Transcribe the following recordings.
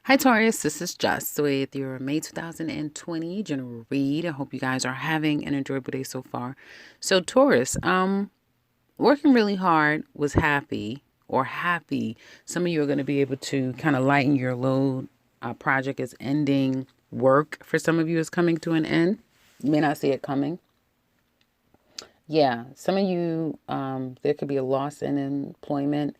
Hi Taurus, this is Just with your May 2020 general read. I hope you guys are having an enjoyable day so far. So Taurus, working really hard was happy or happy. Some of you are going to be able to kind of lighten your load. Project is ending. Work for some of you is coming to an end. You may not see it coming. Yeah, some of you, there could be a loss in employment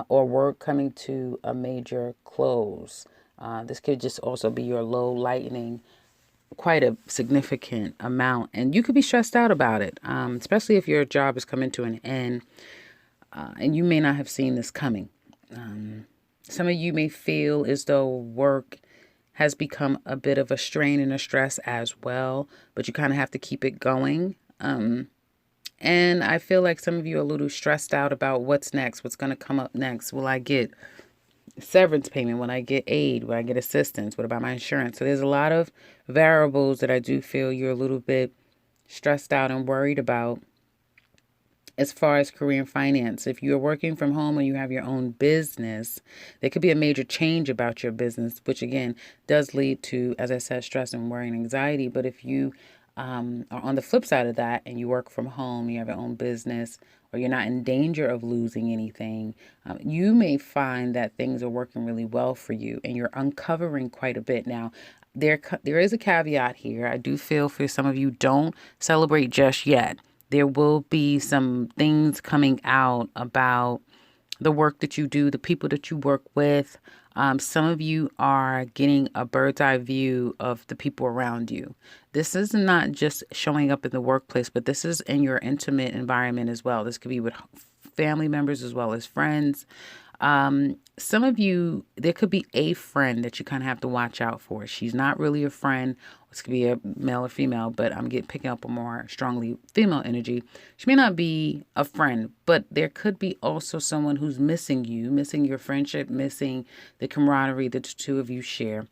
or work coming to a major close. This could just also be your low lightening quite a significant amount, and you could be stressed out about it, especially if your job is coming to an end and you may not have seen this coming. Some of you may feel as though work has become a bit of a strain and a stress as well, but you kind of have to keep it going. And I feel like some of you are a little stressed out about what's next, what's going to come up next. Will I get severance payment? Will I get aid? Will I get assistance? What about my insurance? So there's a lot of variables that I do feel you're a little bit stressed out and worried about as far as career and finance. If you're working from home or you have your own business, there could be a major change about your business, which again does lead to, as I said, stress and worry and anxiety. But if you are on the flip side of that and you work from home, you have your own business, or you're not in danger of losing anything, you may find that things are working really well for you and you're uncovering quite a bit. Now, there is a caveat here. I do feel for some of you, don't celebrate just yet. There will be some things coming out about the work that you do, the people that you work with. Some of you are getting a bird's eye view of the people around you. This is not just showing up in the workplace, but this is in your intimate environment as well. This could be with family members as well as friends. Some of you, there could be a friend that you kind of have to watch out for. She's not really a friend. This could be a male or female, but I'm picking up a more strongly female energy. She may not be a friend, but there could be also someone who's missing you, missing your friendship, missing the camaraderie that the two of you share.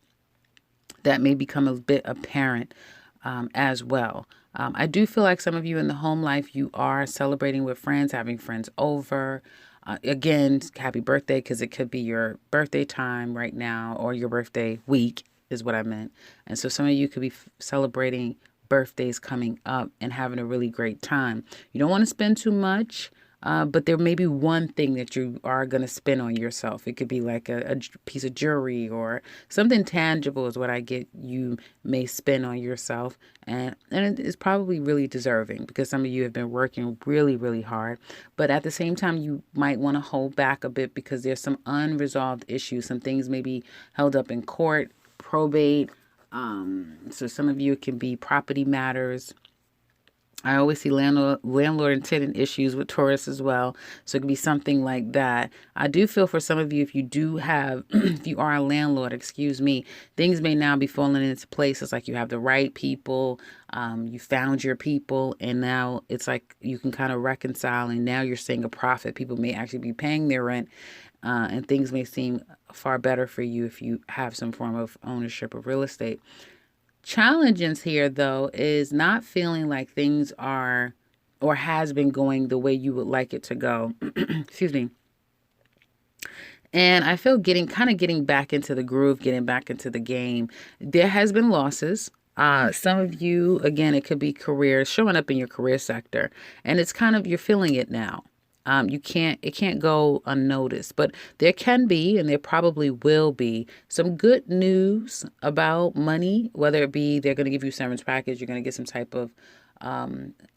That may become a bit apparent as well. I do feel like some of you in the home life, you are celebrating with friends, having friends over. Again, happy birthday, because it could be your birthday time right now or your birthday week is what I meant. And so some of you could be celebrating birthdays coming up and having a really great time. You don't want to spend too much. But there may be one thing that you are going to spend on yourself. It could be like a piece of jewelry or something tangible is what I get you may spend on yourself. And it is probably really deserving because some of you have been working really, really hard. But at the same time, you might want to hold back a bit because there's some unresolved issues. Some things may be held up in court, probate. So some of you, it can be property matters. I always see landlord and tenant issues with Taurus as well. So it could be something like that. I do feel for some of you, if you do have, if you are a landlord, excuse me, things may now be falling into place. It's like you have the right people, you found your people, and now it's like you can kind of reconcile, and now you're seeing a profit. People may actually be paying their rent, and things may seem far better for you if you have some form of ownership of real estate. Challenges here, though, is not feeling like things are or has been going the way you would like it to go. Excuse me. And I feel getting back into the groove, getting back into the game. There has been losses. Some of you, again, it could be career showing up in your career sector, and it's kind of you're feeling it now. It can't go unnoticed, but there can be, and there probably will be, some good news about money, whether it be they're going to give you a severance package, you're going to get some type of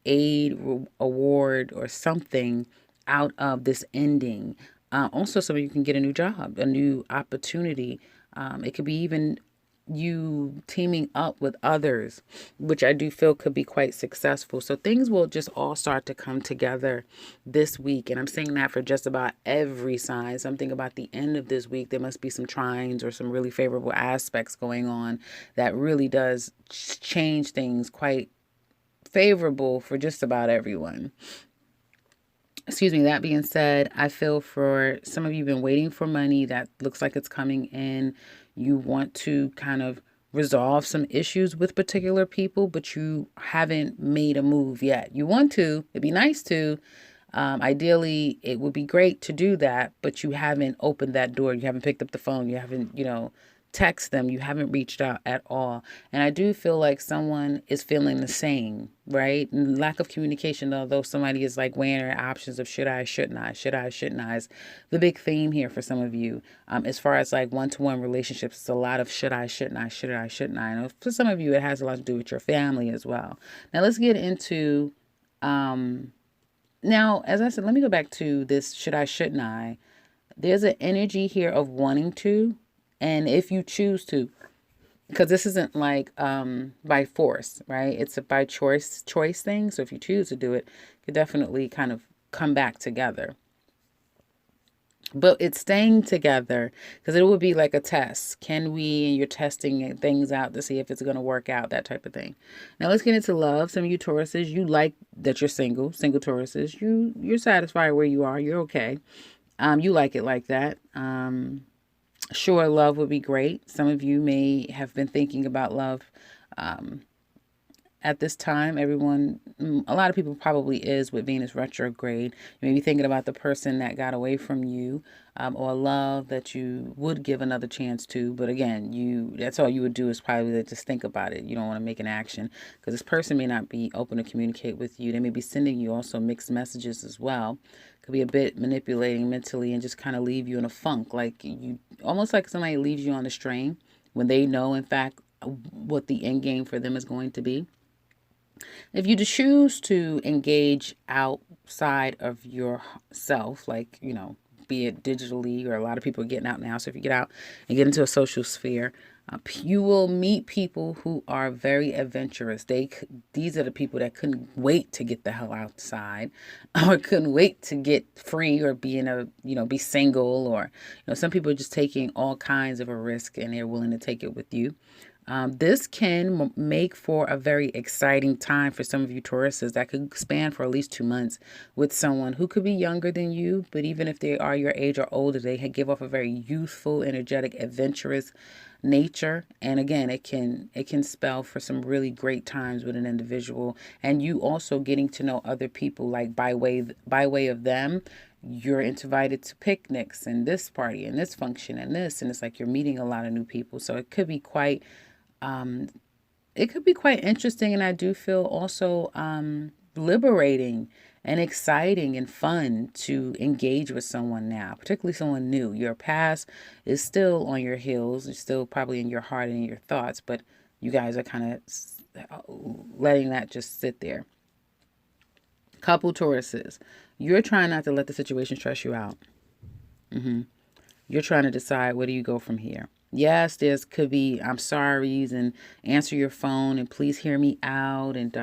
aid, award, or something out of this ending. Also, some of you can get a new job, a new opportunity. It could be even you teaming up with others, which I do feel could be quite successful. So things will just all start to come together this week. And I'm saying that for just about every sign. Something about the end of this week, there must be some trines or some really favorable aspects going on that really does change things quite favorable for just about everyone. Excuse me. That being said, I feel for some of you been waiting for money that looks like it's coming in. You want to kind of resolve some issues with particular people, but you haven't made a move yet. You want to, it'd be nice to. Ideally, it would be great to do that, but you haven't opened that door. You haven't picked up the phone. You haven't, text them, you haven't reached out at all. And I do feel like someone is feeling the same, right? And lack of communication, although somebody is like weighing their options of should I, shouldn't I, should I, shouldn't I, is the big theme here for some of you. As far as like one-to-one relationships, it's a lot of should I, shouldn't I, should I, shouldn't I. And for some of you, it has a lot to do with your family as well. Now let's get into, now, as I said, let me go back to this should I, shouldn't I. There's an energy here of wanting to, and if you choose to, because this isn't like by force, right? It's a by choice thing. So if you choose to do it, you could definitely kind of come back together. But it's staying together because it would be like a test. Can we, and you're testing things out to see if it's going to work out, that type of thing. Now let's get into love. Some of you Tauruses, you like that you're single Tauruses. You're satisfied where you are. You're okay. You like it like that. Sure, love would be great. Some of you may have been thinking about love at this time. A lot of people probably is with Venus retrograde. You may be thinking about the person that got away from you, or love that you would give another chance to. But again, that's all you would do is probably just think about it. You don't want to make an action because this person may not be open to communicate with you. They may be sending you also mixed messages as well. Could be a bit manipulating mentally and just kind of leave you in a funk, like you almost like somebody leaves you on the string when they know in fact what the end game for them is going to be. If you choose to engage outside of yourself, like, be it digitally, or a lot of people are getting out now. So if you get out and get into a social sphere, you will meet people who are very adventurous. These are the people that couldn't wait to get the hell outside, or couldn't wait to get free, or be single, or some people are just taking all kinds of a risk and they're willing to take it with you. This can make for a very exciting time for some of you Tauruses that could span for at least 2 months with someone who could be younger than you, but even if they are your age or older, they give off a very youthful, energetic, adventurous nature. And again, it can spell for some really great times with an individual, and you also getting to know other people, like by way of them. You're invited to picnics and this party and this function and this, and it's like you're meeting a lot of new people. So it could be quite interesting, and I do feel also liberating and exciting and fun to engage with someone now, particularly someone new. Your past is still on your heels. It's still probably in your heart and in your thoughts, but you guys are kind of letting that just sit there. Couple Tauruses, you're trying not to let the situation stress you out. You're trying to decide, where do you go from here? Yes, there's could be I'm sorry's and answer your phone and please hear me out and ...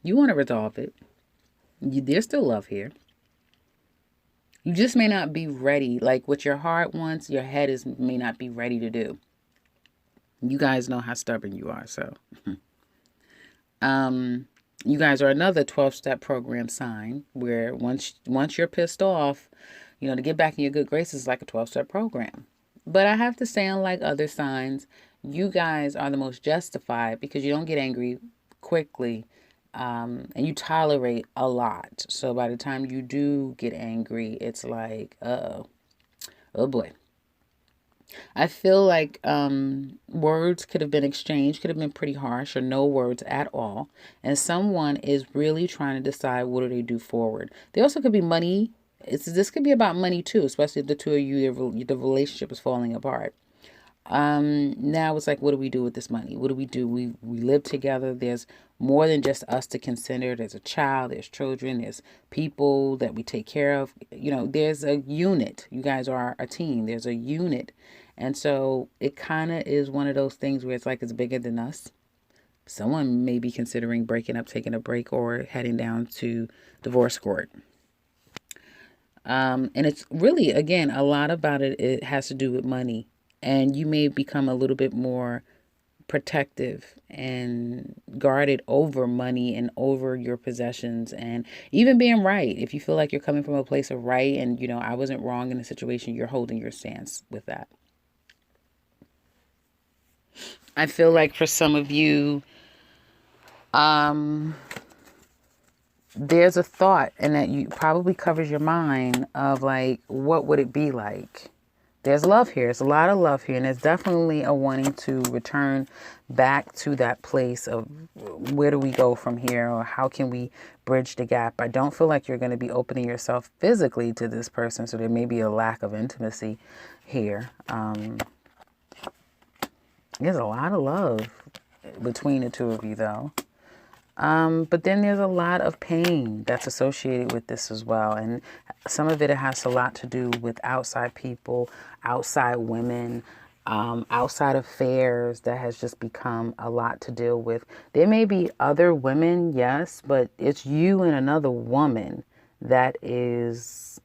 You want to resolve it. There's still love here. You just may not be ready. Like what your heart wants, your head may not be ready to do. You guys know how stubborn you are, so. You guys are another 12-step program sign where once you're pissed off, to get back in your good graces is like a 12-step program. But I have to say, unlike other signs, you guys are the most justified because you don't get angry quickly, and you tolerate a lot. So by the time you do get angry, it's like, oh boy. I feel like words could have been exchanged, could have been pretty harsh, or no words at all. And someone is really trying to decide what do they do forward. They also could be money. This could be about money too, especially if the two of you, the relationship is falling apart. Now it's like, what do we do with this money? What do we do? We live together. There's more than just us to consider. There's a child, there's children, there's people that we take care of. There's a unit. You guys are a team. There's a unit. And so it kind of is one of those things where it's like it's bigger than us. Someone may be considering breaking up, taking a break, or heading down to divorce court. And it's really, again, a lot about it has to do with money. And you may become a little bit more protective and guarded over money and over your possessions, and even being right. If you feel like you're coming from a place of right and, I wasn't wrong in the situation, you're holding your stance with that. I feel like for some of you, there's a thought, and that you probably covers your mind of like, what would it be like there's love here. There's a lot of love here, and there's definitely a wanting to return back to that place of where do we go from here, or how can we bridge the gap. I don't feel like you're going to be opening yourself physically to this person, so there may be a lack of intimacy here. There's a lot of love between the two of you, though. But then there's a lot of pain that's associated with this as well. And some of it has a lot to do with outside people, outside women, outside affairs that has just become a lot to deal with. There may be other women, yes, but it's you and another woman that is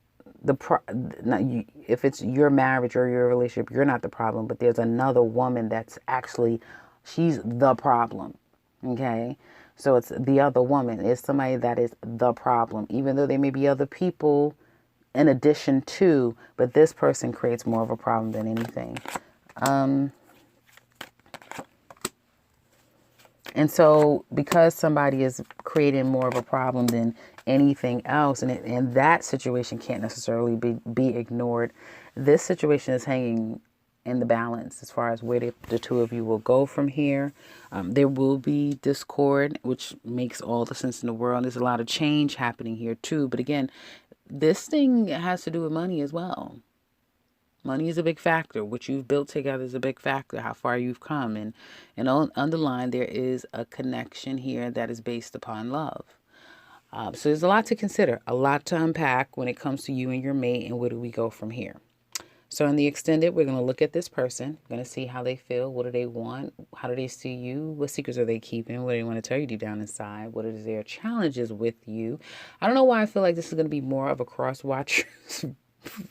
if it's your marriage or your relationship, you're not the problem, but there's another woman that's actually, she's the problem. Okay. So it's the other woman. It's somebody that is the problem, even though there may be other people in addition to, but this person creates more of a problem than anything. And so because somebody is creating more of a problem than anything else, and that situation can't necessarily be ignored, this situation is hanging in the balance as far as where the two of you will go from here. There will be discord, which makes all the sense in the world. There's a lot of change happening here too. But again, this thing has to do with money as well. Money is a big factor. What you've built together is a big factor, how far you've come. And underlying, there is a connection here that is based upon love. So there's a lot to consider, a lot to unpack when it comes to you and your mate, and where do we go from here. So in the extended, we're going to look at this person. We're going to see how they feel. What do they want? How do they see you? What secrets are they keeping? What do they want to tell you deep down inside? What is their challenges with you? I don't know why I feel like this is going to be more of a cross-watch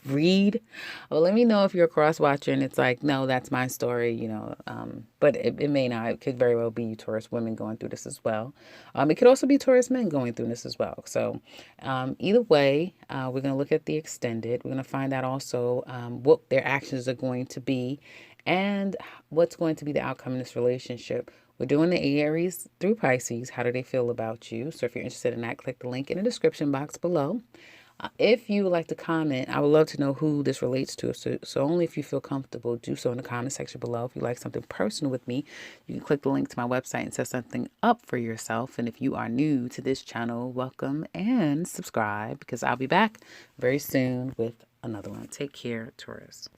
read. Well, let me know if you're a cross-watcher and it's like, no, that's my story, but it may not. It could very well be Taurus women going through this as well. It could also be Taurus men going through this as well. So either way, we're going to look at the extended. We're going to find out also what their actions are going to be and what's going to be the outcome in this relationship. We're doing the Aries through Pisces. How do they feel about you? So if you're interested in that, click the link in the description box below. If you would like to comment, I would love to know who this relates to. So only if you feel comfortable, do so in the comment section below. If you like something personal with me, you can click the link to my website and set something up for yourself. And if you are new to this channel, welcome and subscribe, because I'll be back very soon with another one. Take care, Taurus.